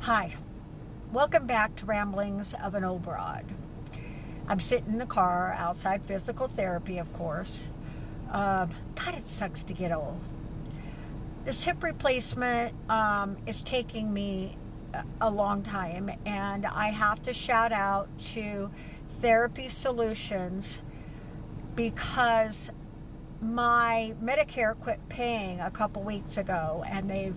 Hi, welcome back to Ramblings of an Old Broad. I'm sitting in the car outside physical therapy, of course. God, it sucks to get old. This hip replacement is taking me a long time, and I have to shout out to Therapy Solutions because my Medicare quit paying a couple weeks ago, and they've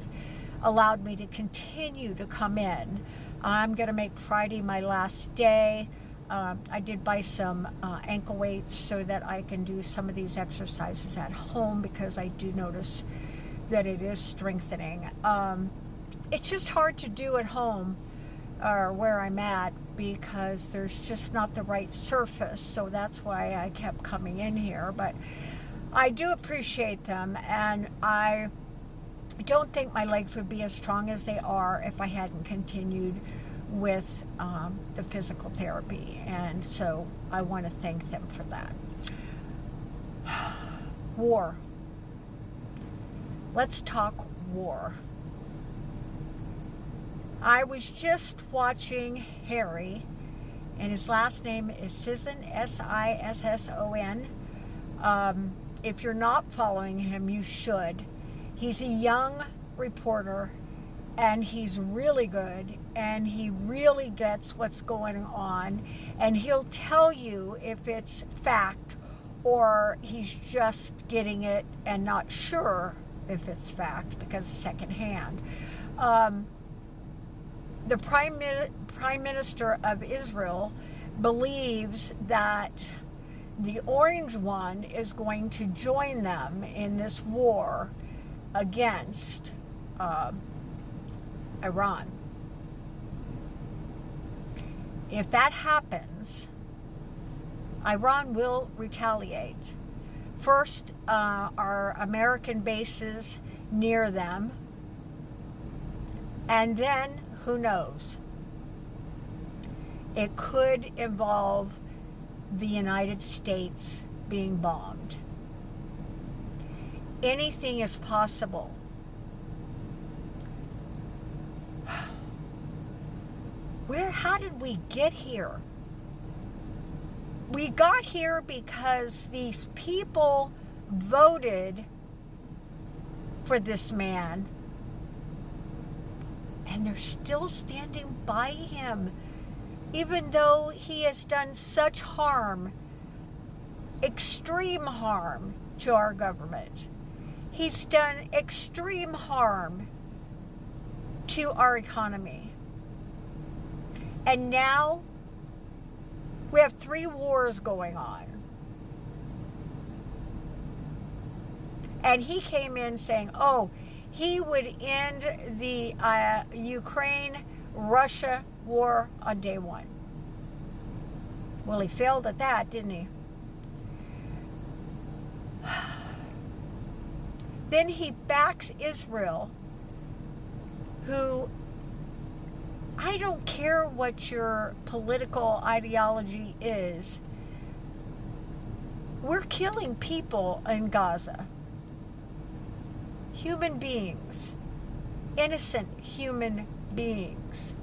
allowed me to continue to come in. I'm going to make Friday my last day. I did buy some ankle weights so that I can do some of these exercises at home because I do notice that it is strengthening. It's just hard to do at home or where I'm at because there's just not the right surface, so that's why I kept coming in here. But I do appreciate them, and I don't think my legs would be as strong as they are if I hadn't continued with the physical therapy, and so I want to thank them for that. War. Let's talk war. I was just watching Harry, and his last name is Sisson, Sisson. If you're not following him, you should. He's a young reporter, and he's really good, and he really gets what's going on, and he'll tell you if it's fact or he's just getting it and not sure if it's fact because it's secondhand. The Prime Minister of Israel believes that the Orange One is going to join them in this war against Iran. If that happens, Iran will retaliate. First, our American bases near them, and then who knows? It could involve the United States being bombed. Anything is possible. How did we get here? We got here because these people voted for this man, and they're still standing by him, even though he has done such harm, extreme harm to our government. He's done extreme harm to our economy. And now we have 3 wars going on. And he came in saying, he would end the Ukraine-Russia war on day 1. Well, he failed at that, didn't he? Then he backs Israel, who, I don't care what your political ideology is, we're killing people in Gaza. Human beings. Innocent human beings.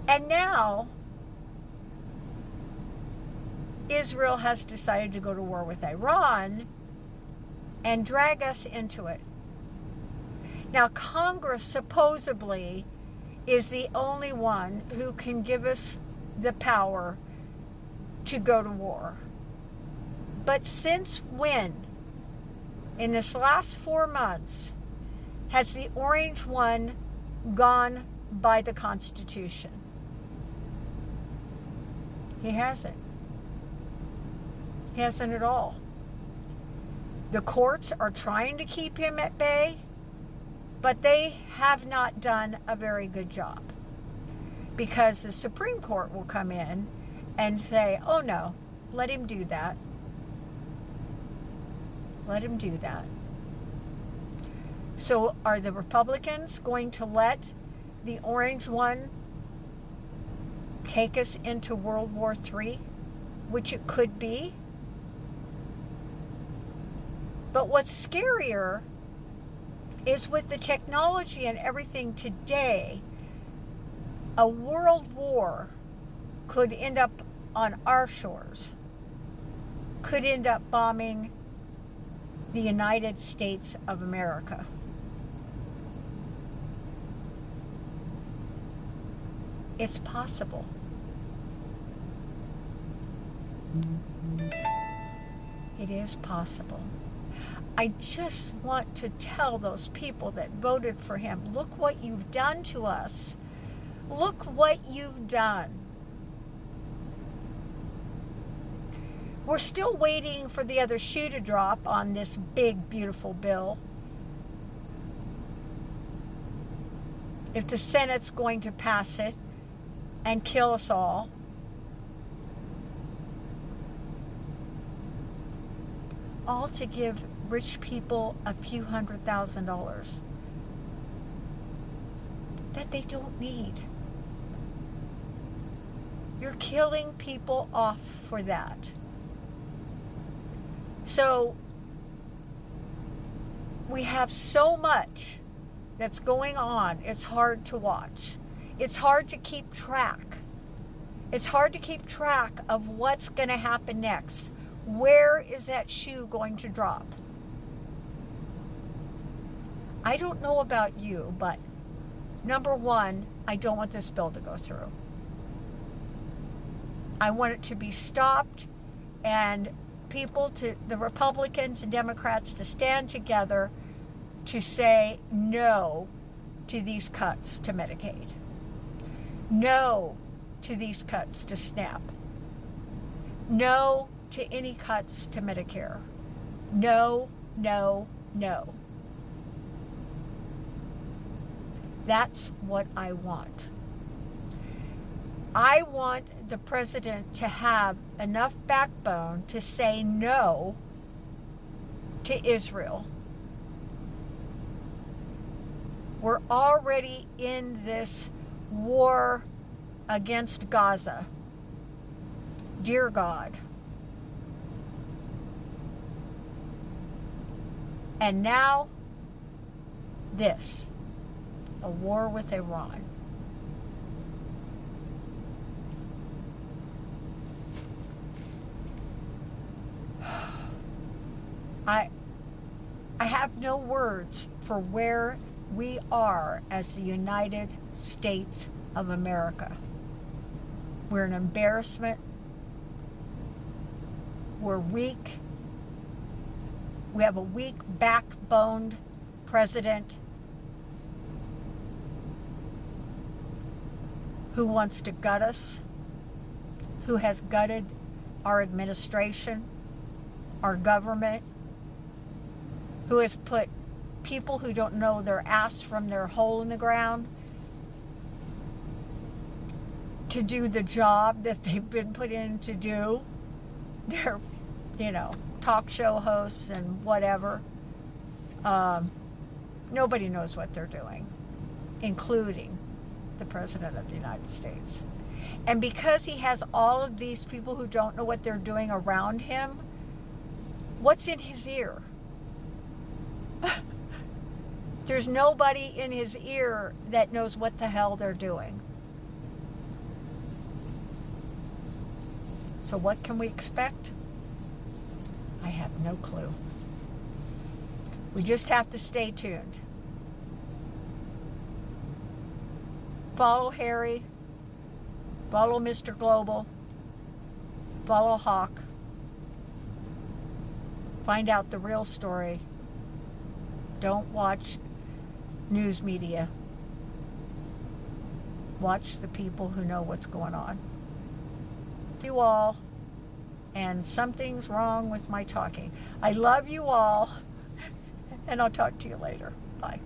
And now, Israel has decided to go to war with Iran and drag us into it. Now, Congress supposedly is the only one who can give us the power to go to war. But since when, in this last 4 months, has the Orange One gone by the Constitution? He hasn't. He hasn't at all. The courts are trying to keep him at bay, but they have not done a very good job, because the Supreme Court will come in and say, oh no, let him do that. Let him do that. So are the Republicans going to let the Orange One take us into World War III, which it could be? But what's scarier is with the technology and everything today, a world war could end up on our shores, could end up bombing the United States of America. It's possible. It is possible. I just want to tell those people that voted for him, look what you've done to us. Look what you've done. We're still waiting for the other shoe to drop on this big, beautiful bill. If the Senate's going to pass it and kill us all, all to give rich people a few $100,000 that they don't need. You're killing people off for that. So we have so much that's going on, it's hard to watch. It's hard to keep track. It's hard to keep track of what's going to happen next. Where is that shoe going to drop? I don't know about you, but number one, I don't want this bill to go through. I want it to be stopped, and the Republicans and Democrats, to stand together to say no to these cuts to Medicaid. No to these cuts to SNAP. No to any cuts to Medicare. No, no, no. That's what I want. I want the president to have enough backbone to say no to Israel. We're already in this war against Gaza. Dear God. And now, this, a war with Iran. I have no words for where we are as the United States of America. We're an embarrassment. We're weak. We have a weak, backboned president who wants to gut us, who has gutted our administration, our government, who has put people who don't know their ass from their hole in the ground to do the job that they've been put in to do. They're, talk show hosts and whatever. Nobody knows what they're doing, including the President of the United States. And because he has all of these people who don't know what they're doing around him, what's in his ear? There's nobody in his ear that knows what the hell they're doing. So what can we expect? I have no clue. We just have to stay tuned. Follow Harry. Follow Mr. Global. Follow Hawk. Find out the real story. Don't watch news media. Watch the people who know what's going on. You all, and something's wrong with my talking. I love you all, and I'll talk to you later. Bye.